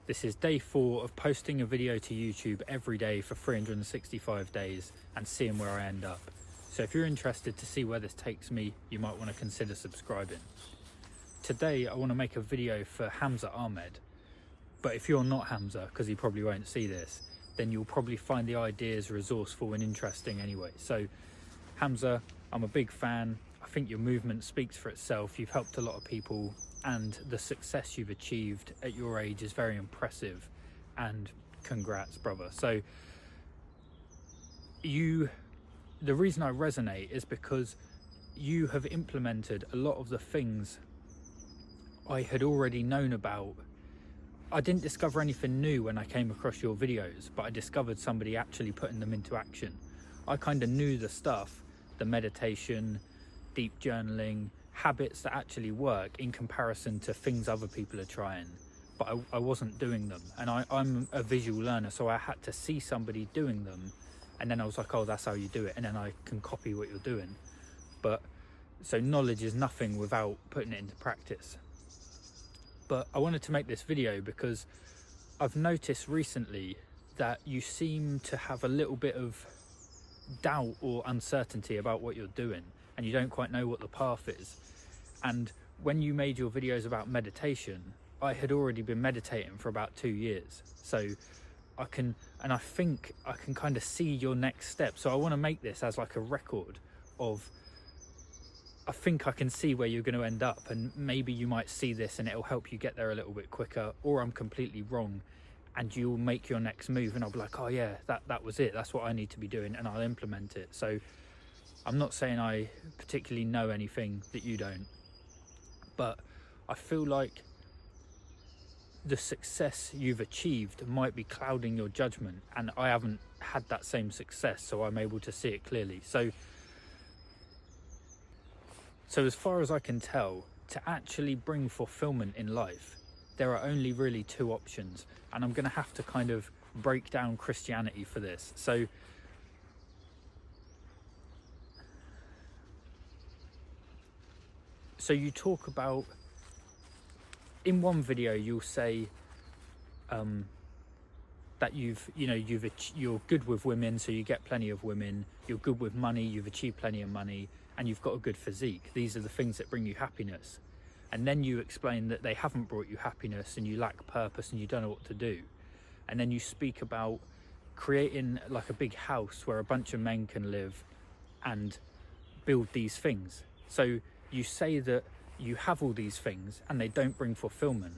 This is day 4 of posting a video to YouTube every day for 365 days and seeing where I end up. So if you're interested to see where this takes me, you might want to consider subscribing. Today I want to make a video for Hamza Ahmed, but if you're not Hamza, because he probably won't see this, then you'll probably find the ideas resourceful and interesting anyway. So Hamza, I'm a big fan. I think your movement speaks for itself. You've helped a lot of people, and the success you've achieved at your age is very impressive, and congrats, brother. So the reason I resonate is because you have implemented a lot of the things I had already known about. I didn't discover anything new when I came across your videos, but I discovered somebody actually putting them into action. I kind of knew the stuff, the meditation, deep journaling, habits that actually work in comparison to things other people are trying, but I wasn't doing them. And I'm a visual learner, so I had to see somebody doing them, and then I was like, oh, that's how you do it, and then I can copy what you're doing. But so knowledge is nothing without putting it into practice. But I wanted to make this video because I've noticed recently that you seem to have a little bit of doubt or uncertainty about what you're doing, and you don't quite know what the path is. And when you made your videos about meditation, I had already been meditating for about 2 years. So I think I can kind of see your next step. So I want to make this as like a record of, I think I can see where you're going to end up, and maybe you might see this and it'll help you get there a little bit quicker, or I'm completely wrong and you'll make your next move and I'll be like, oh yeah, that was it, that's what I need to be doing, and I'll implement it. So I'm not saying I particularly know anything that you don't, but I feel like the success you've achieved might be clouding your judgment, and I haven't had that same success, so I'm able to see it clearly. So as far as I can tell, to actually bring fulfillment in life, there are only really 2 options, and I'm going to have to kind of break down Christianity for this. So you talk about, in one video you'll say that you're good with women, so you get plenty of women, you're good with money, you've achieved plenty of money, and you've got a good physique. These are the things that bring you happiness. And then you explain that they haven't brought you happiness, and you lack purpose, and you don't know what to do. And then you speak about creating like a big house where a bunch of men can live and build these things. So you say that you have all these things and they don't bring fulfillment.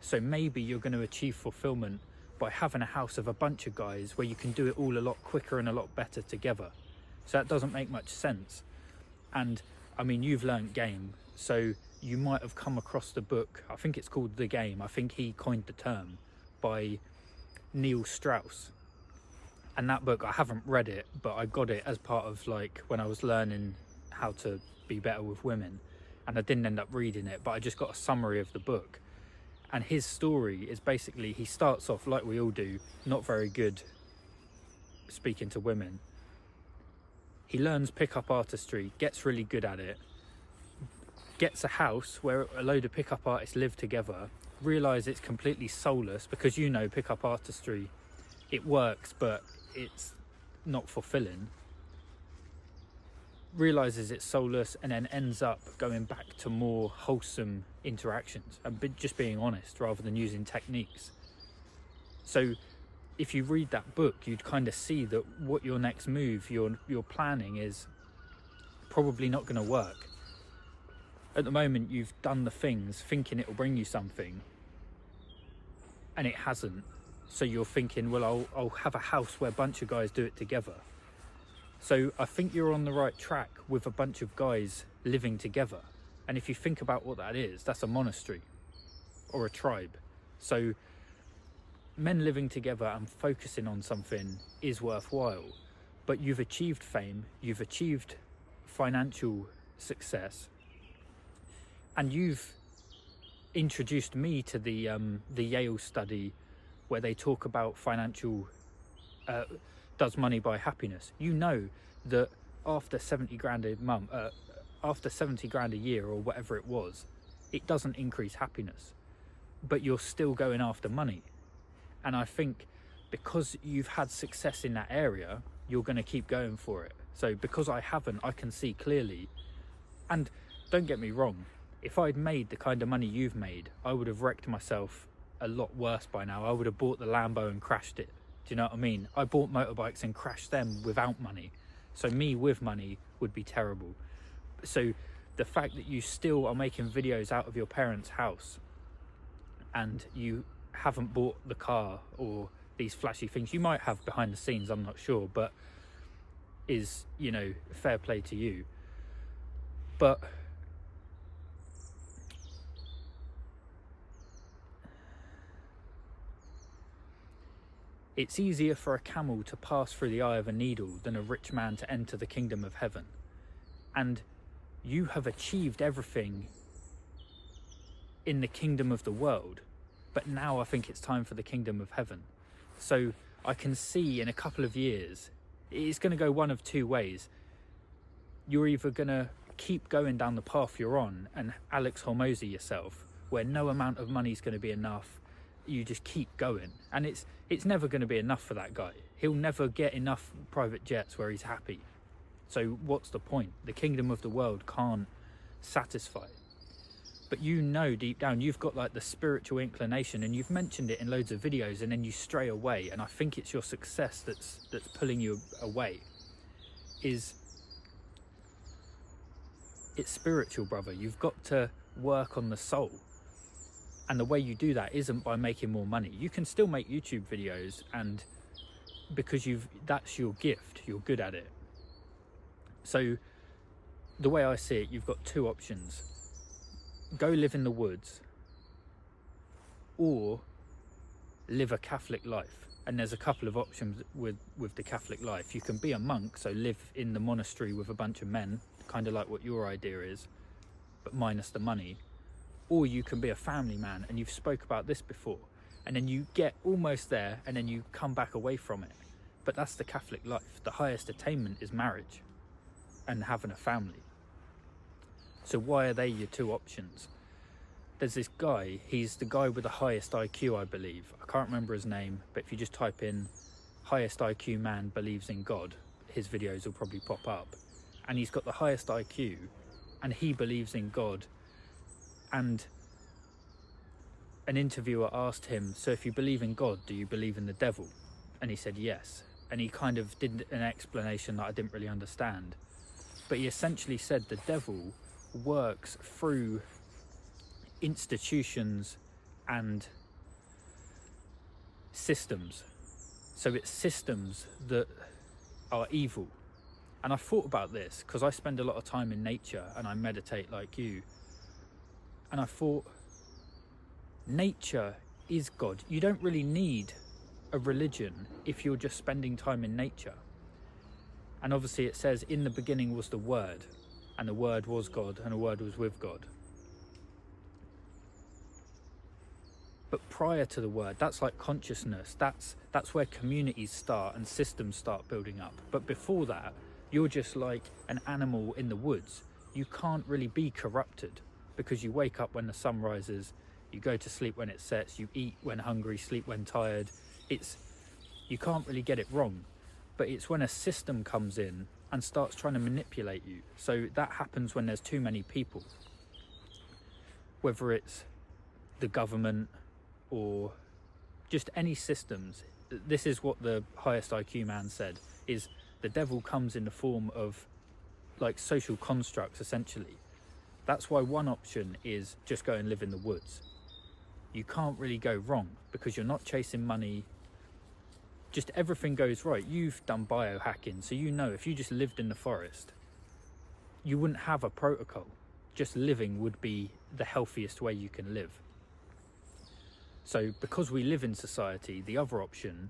So maybe you're going to achieve fulfillment by having a house of a bunch of guys where you can do it all a lot quicker and a lot better together. So that doesn't make much sense. And I mean, you've learned game, so you might have come across the book, I think it's called The Game. I think he coined the term, by Neil Strauss. And that book, I haven't read it, but I got it as part of like when I was learning how to be better with women, and I didn't end up reading it, but I just got a summary of the book. And his story is basically, he starts off like we all do, not very good speaking to women. He learns pickup artistry, gets really good at it, gets a house where a load of pickup artists live together, realise it's completely soulless, because you know pickup artistry, it works but it's not fulfilling. Realises it's soulless, and then ends up going back to more wholesome interactions and just being honest rather than using techniques. So if you read that book, you'd kind of see that what your next move you're planning is probably not going to work. At the moment you've done the things thinking it will bring you something, and it hasn't. So you're thinking, well, I'll have a house where a bunch of guys do it together. So I think you're on the right track with a bunch of guys living together. And if you think about what that is, that's a monastery or a tribe. So men living together and focusing on something is worthwhile. But you've achieved fame, you've achieved financial success, and you've introduced me to the Yale study where they talk about financial does money buy happiness. You know that after 70 grand a month, after 70 grand a year or whatever it was, it doesn't increase happiness, but you're still going after money. And I think because you've had success in that area, you're going to keep going for it. So because I haven't, I can see clearly. And don't get me wrong, if I'd made the kind of money you've made, I would have wrecked myself a lot worse by now. I would have bought the Lambo and crashed it. Do you know what I mean? I bought motorbikes and crashed them without money. So me with money would be terrible. So the fact that you still are making videos out of your parents' house and you haven't bought the car or these flashy things, you might have behind the scenes, I'm not sure, but is, you know, fair play to you. But it's easier for a camel to pass through the eye of a needle than a rich man to enter the kingdom of heaven. And you have achieved everything in the kingdom of the world, but now I think it's time for the kingdom of heaven. So I can see in a couple of years, it's going to go one of two ways. You're either going to keep going down the path you're on and Alex Hormozy yourself, where no amount of money is going to be enough. You just keep going, and it's never going to be enough for that guy. He'll never get enough private jets where he's happy. So what's the point? The kingdom of the world can't satisfy. But you know deep down you've got like the spiritual inclination, and you've mentioned it in loads of videos, and then you stray away. And I think it's your success that's pulling you away. It's spiritual, brother. You've got to work on the soul. And the way you do that isn't by making more money. You can still make YouTube videos, and because that's your gift, you're good at it. So the way I see it, you've got two options. Go live in the woods, or live a Catholic life. And there's a couple of options with the Catholic life. You can be a monk, so live in the monastery with a bunch of men, kind of like what your idea is, but minus the money. Or you can be a family man, and you've spoke about this before, and then you get almost there and then you come back away from it. But that's the Catholic life. The highest attainment is marriage and having a family. So why are they your two options? There's this guy, he's the guy with the highest IQ, I believe. I can't remember his name, but if you just type in highest IQ man believes in God, his videos will probably pop up. And he's got the highest IQ, and he believes in God. And an interviewer asked him, so if you believe in God, do you believe in the devil? And he said yes. And he kind of did an explanation that I didn't really understand. But he essentially said the devil works through institutions and systems. So it's systems that are evil. And I thought about this because I spend a lot of time in nature and I meditate like you. And I thought, nature is God. You don't really need a religion if you're just spending time in nature. And obviously it says, in the beginning was the Word, and the Word was God, and the Word was with God. But prior to the Word, that's like consciousness. That's where communities start and systems start building up. But before that, you're just like an animal in the woods. You can't really be corrupted, because you wake up when the sun rises, you go to sleep when it sets, you eat when hungry, sleep when tired. You can't really get it wrong. But it's when a system comes in and starts trying to manipulate you. So that happens when there's too many people. Whether it's the government or just any systems. This is what the highest IQ man said, is the devil comes in the form of like social constructs, essentially. That's why one option is just go and live in the woods. You can't really go wrong because you're not chasing money. Just everything goes right. You've done biohacking, so you know if you just lived in the forest, you wouldn't have a protocol. Just living would be the healthiest way you can live. So because we live in society, the other option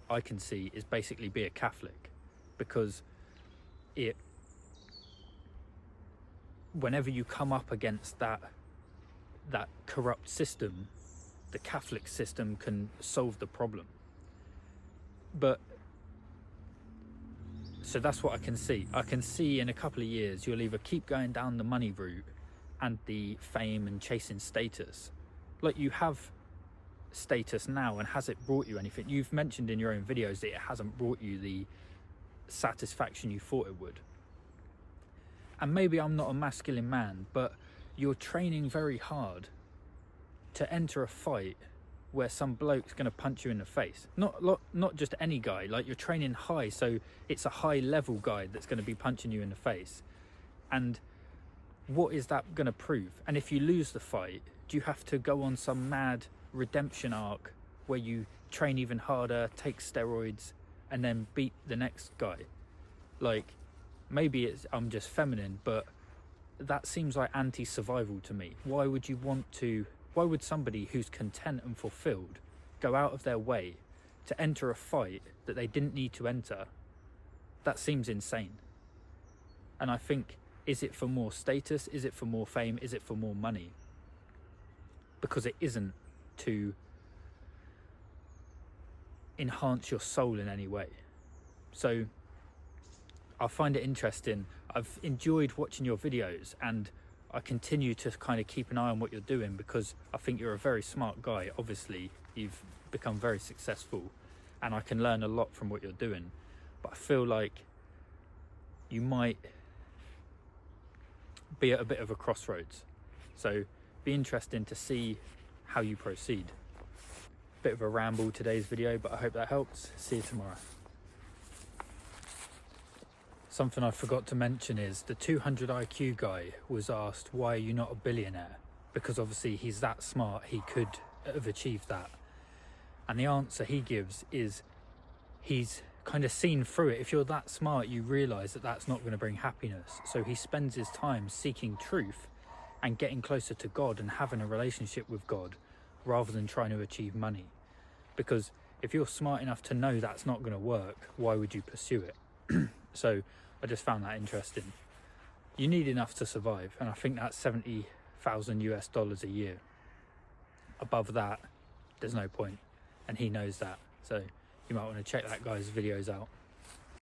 I can see is basically be a Catholic, because whenever you come up against that corrupt system, the Catholic system can solve the problem. But so that's what I can see. I can see in a couple of years you'll either keep going down the money route and the fame and chasing status, like you have status now, and has it brought you anything? You've mentioned in your own videos that it hasn't brought you the satisfaction you thought it would. And maybe I'm not a masculine man, but you're training very hard to enter a fight where some bloke's going to punch you in the face. Not just any guy, like you're training high, so it's a high level guy that's going to be punching you in the face. And what is that going to prove? And if you lose the fight, do you have to go on some mad redemption arc where you train even harder, take steroids, and then beat the next guy? Like, maybe I'm just feminine, but that seems like anti-survival to me. Why would somebody who's content and fulfilled go out of their way to enter a fight that they didn't need to enter? That seems insane. And I think, is it for more status? Is it for more fame? Is it for more money? Because it isn't to enhance your soul in any way. So I find it interesting. I've enjoyed watching your videos, and I continue to kind of keep an eye on what you're doing, because I think you're a very smart guy. Obviously, you've become very successful, and I can learn a lot from what you're doing. But I feel like you might be at a bit of a crossroads. So be interesting to see how you proceed. Bit of a ramble today's video, but I hope that helps. See you tomorrow. Something I forgot to mention is the 200 IQ guy was asked, why are you not a billionaire? Because obviously he's that smart, he could have achieved that. And the answer he gives is he's kind of seen through it. If you're that smart, you realise that that's not going to bring happiness. So he spends his time seeking truth and getting closer to God and having a relationship with God, rather than trying to achieve money. Because if you're smart enough to know that's not going to work, why would you pursue it? So I just found that interesting. You need enough to survive, and I think that's $70,000 a year. Above that, there's no point, and he knows that. So you might want to check that guy's videos out.